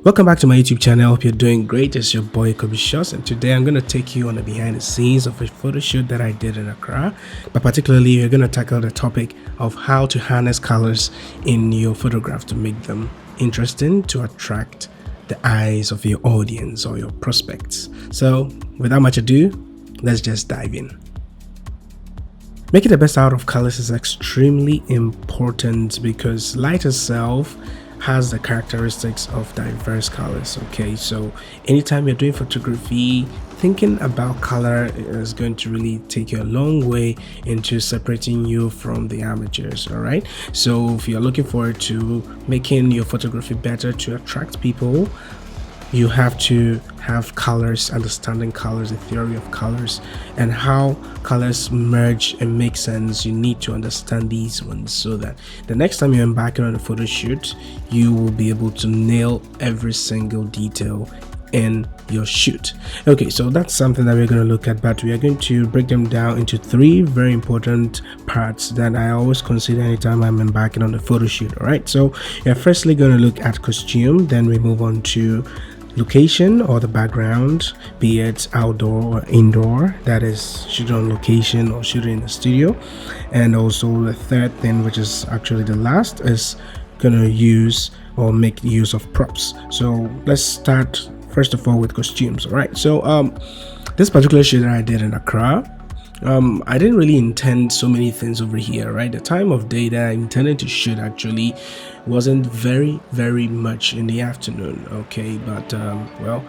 Welcome back to my YouTube channel. Hope you're doing great. It's your boy McCkinnon, and today I'm going to take you on the behind the scenes of a photo shoot that I did in Accra. But particularly, we're going to tackle the topic of how to harness colors in your photograph to make them interesting, to attract the eyes of your audience or your prospects. So without much ado, let's just dive in. Making the best out of colors is extremely important because light itself has the characteristics of diverse colors. Okay, so anytime you're doing photography, thinking about color is going to really take you a long way into separating you from the amateurs. All right, so if you're looking forward to making your photography better to attract people, you have to have colors, understanding colors, the theory of colors, and how colors merge and make sense. You need to understand these ones so that the next time you're embarking on a photo shoot, you will be able to nail every single detail in your shoot. Okay, so that's something that we're going to look at, but we are going to break them down into three very important parts that I always consider anytime I'm embarking on a photo shoot. All right, so we're firstly going to look at costume, then we move on to location or the background, be it outdoor or indoor, that is shooting on location or shooting in the studio. And also the third thing, which is actually the last, is gonna use or make use of props. So let's start first of all with costumes. All right, so this particular shoot that I did in Accra, I didn't really intend so many things over here, right? The time of day that I intended to shoot actually wasn't very much in the afternoon. Okay, but well,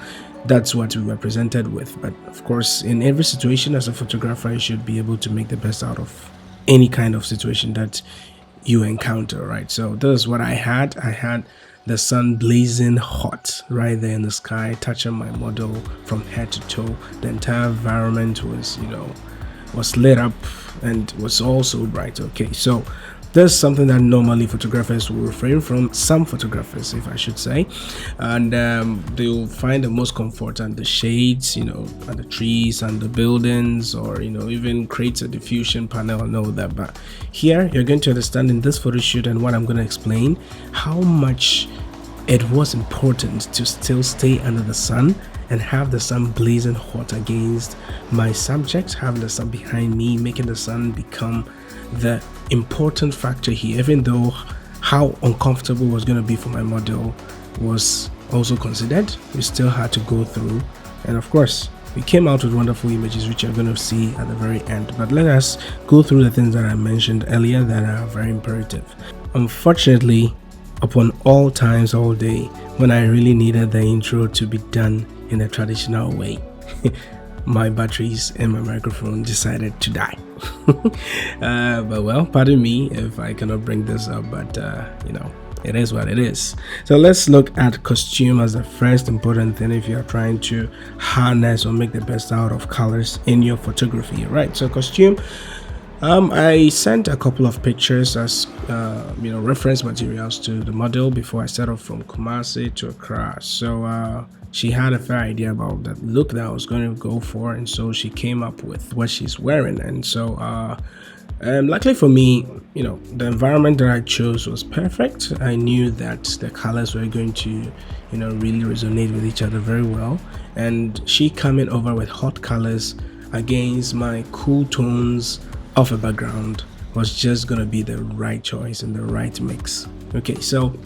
that's what we were presented with. But of course, in every situation as a photographer, you should be able to make the best out of any kind of situation that you encounter, right? So this is what I had the sun blazing hot right there in the sky, touching my model from head to toe. The entire environment was lit up and was also bright. Okay, so there's something that normally photographers will refrain from, some photographers if I should say, and they'll find the most comfort and the shades, and the trees and the buildings, or even create a diffusion panel and all that. But here you're going to understand in this photo shoot and what I'm going to explain, how much it was important to still stay under the sun and have the sun blazing hot against my subject, have the sun behind me, making the sun become the important factor here. Even though how uncomfortable it was going to be for my model was also considered, we still had to go through, and of course we came out with wonderful images which you're going to see at the very end. But let us go through the things that I mentioned earlier that are very imperative. Unfortunately, upon all times, all day, when I really needed the intro to be done in a traditional way, my batteries and my microphone decided to die. But well, pardon me if I cannot bring this up, but it is what it is. So let's look at costume as the first important thing if you're trying to harness or make the best out of colors in your photography, right? So costume, I sent a couple of pictures as reference materials to the model before I set off from Kumasi to Accra. So she had a fair idea about the look that I was going to go for, and so she came up with what she's wearing. And so luckily for me, the environment that I chose was perfect. I knew that the colors were going to really resonate with each other very well, and she coming over with hot colors against my cool tones of a background was just gonna be the right choice and the right mix. Okay, so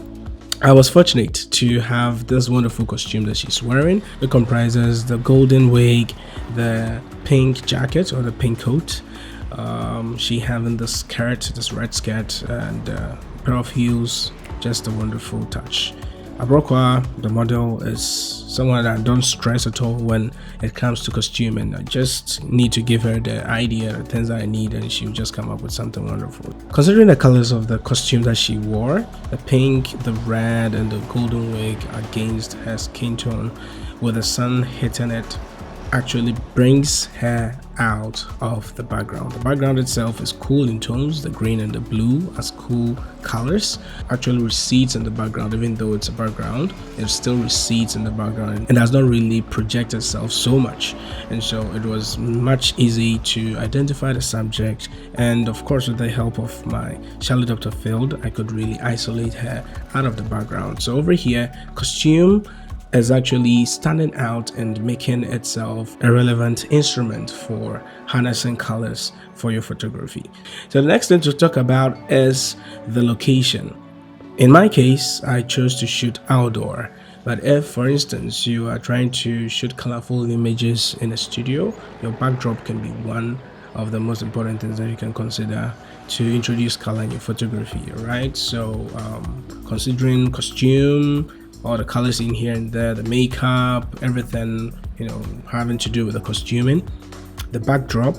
I was fortunate to have this wonderful costume that she's wearing. It comprises the golden wig, the pink jacket or the pink coat, she having this skirt, this red skirt, and a pair of heels. Just a wonderful touch. Abrokwa, the model, is someone that I don't stress at all when it comes to costume, and I just need to give her the idea, the things that I need, and she'll just come up with something wonderful. Considering the colors of the costume that she wore, the pink, the red, and the golden wig against her skin tone, with the sun hitting it actually brings her out of the background. The background itself is cool in tones, the green and the blue as cool colors actually recedes in the background. Even though it's a background, it still recedes in the background and does not really project itself so much, and so it was much easy to identify the subject. And of course, with the help of my shallow depth of field, I could really isolate her out of the background. So over here, costume is actually standing out and making itself a relevant instrument for harnessing colors for your photography. So the next thing to talk about is the location. In my case, I chose to shoot outdoor, but if for instance you are trying to shoot colorful images in a studio, your backdrop can be one of the most important things that you can consider to introduce color in your photography, right? So considering costume, all the colors in here and there, the makeup, everything, you know, having to do with the costuming, the backdrop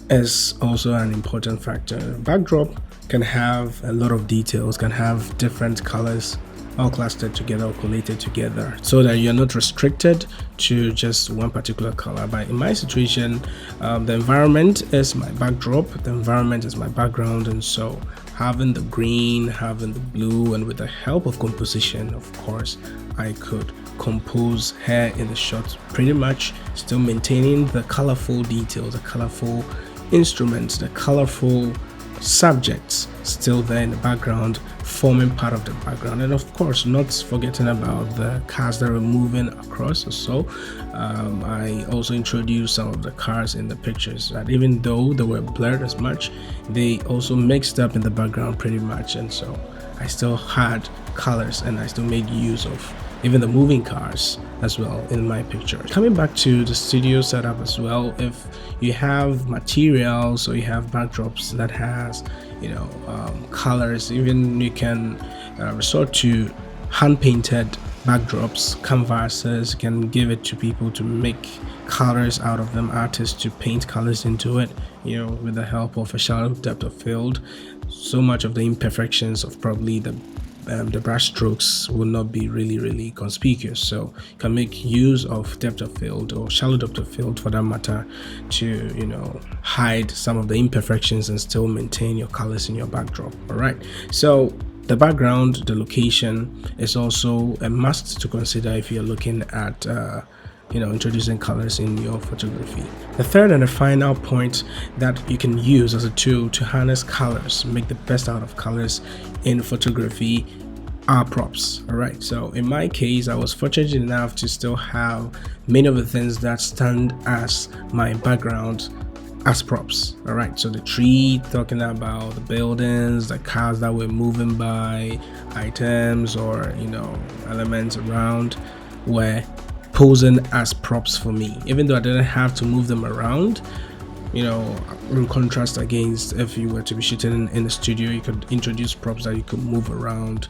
is also an important factor. The backdrop can have a lot of details, can have different colors all clustered together or collated together, so that you're not restricted to just one particular color. But in my situation, the environment is my backdrop, the environment is my background, and so having the green, having the blue, and with the help of composition, of course, I could compose her in the shot pretty much, still maintaining the colorful details, the colorful instruments, the colorful subjects still there in the background, forming part of the background. And of course, not forgetting about the cars that are moving across or so. I also introduced some of the cars in the pictures that even though they were blurred as much, they also mixed up in the background pretty much, and so I still had colors and I still made use of even the moving cars as well in my picture. Coming back to the studio setup as well, if you have materials or you have backdrops that has, you know, colors, even you can resort to hand painted backdrops, canvases. You can give it to people to make colors out of them, artists to paint colors into it, you know, with the help of a shallow depth of field. So much of the imperfections of probably the brush strokes will not be really conspicuous, so you can make use of depth of field or shallow depth of field for that matter to, you know, hide some of the imperfections and still maintain your colors in your backdrop. All right, so the background, the location is also a must to consider if you're looking at you know, introducing colors in your photography. The third and the final point that you can use as a tool to harness colors, make the best out of colors in photography, are props. All right, so in my case, I was fortunate enough to still have many of the things that stand as my background as props. All right, so the tree, talking about the buildings, the cars that were moving by, items or, you know, elements around were posing as props for me, even though I didn't have to move them around. You know, in contrast against if you were to be shooting in the studio, you could introduce props that you could move around,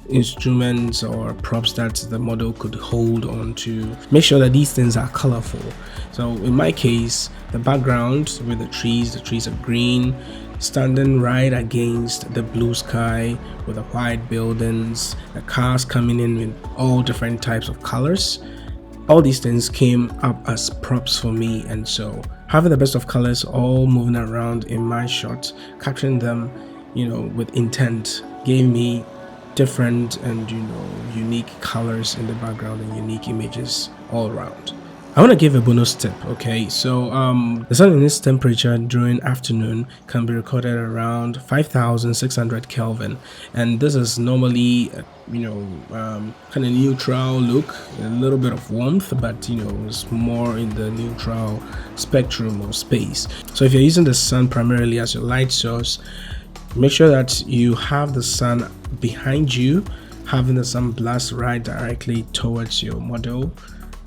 instruments or props that the model could hold on to. Make sure that these things are colorful. So in my case, the background with the trees are green, standing right against the blue sky with the white buildings, the cars coming in with all different types of colors. All these things came up as props for me, and so having the best of colors all moving around in my shot, capturing them, you know, with intent, gave me different and, you know, unique colors in the background and unique images all around. I want to give a bonus tip. Okay, so the sun in this temperature during afternoon can be recorded around 5,600 Kelvin, and this is normally you know, kind of neutral look, a little bit of warmth, but you know, it's more in the neutral spectrum or space. So if you're using the sun primarily as your light source, make sure that you have the sun behind you, having the sun blast right directly towards your model.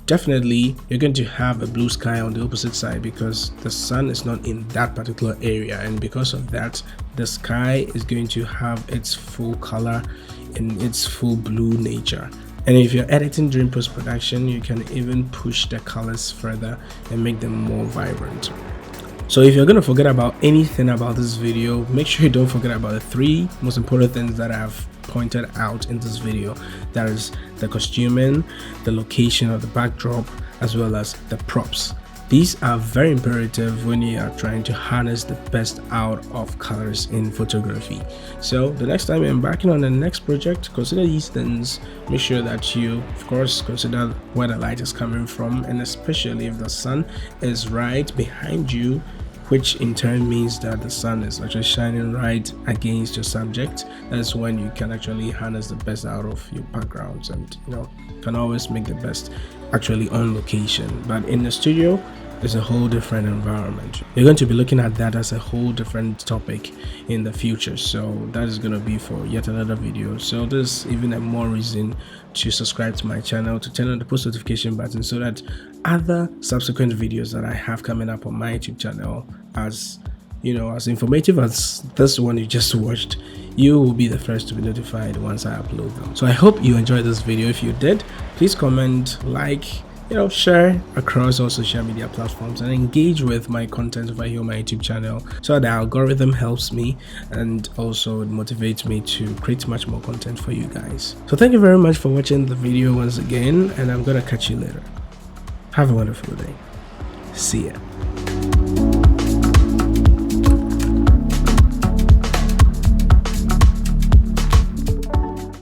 Definitely you're going to have a blue sky on the opposite side because the sun is not in that particular area, and because of that the sky is going to have its full color in its full blue nature. And if you're editing during post-production, you can even push the colors further and make them more vibrant. So if you're going to forget about anything about this video, make sure you don't forget about the three most important things that I've pointed out in this video. That is the costuming, the location of the backdrop, as well as the props. These are very imperative when you are trying to harness the best out of colors in photography. So the next time you're embarking on the next project, consider these things. Make sure that you, of course, consider where the light is coming from, and especially if the sun is right behind you, which in turn means that the sun is actually shining right against your subject. That's when you can actually harness the best out of your backgrounds, and can always make the best actually on location. But in the studio, it's a whole different environment. You're going to be looking at that as a whole different topic in the future, so that is going to be for yet another video. So there's even a more reason to subscribe to my channel, to turn on the post notification button, so that other subsequent videos that I have coming up on my YouTube channel, as as informative as this one you just watched, you will be the first to be notified once I upload them. So I hope you enjoyed this video. If you did, please comment, like, share across all social media platforms, and engage with my content over here on my YouTube channel, so that the algorithm helps me and also it motivates me to create much more content for you guys. So thank you very much for watching the video once again, and I'm gonna catch you later. Have a wonderful day. See ya.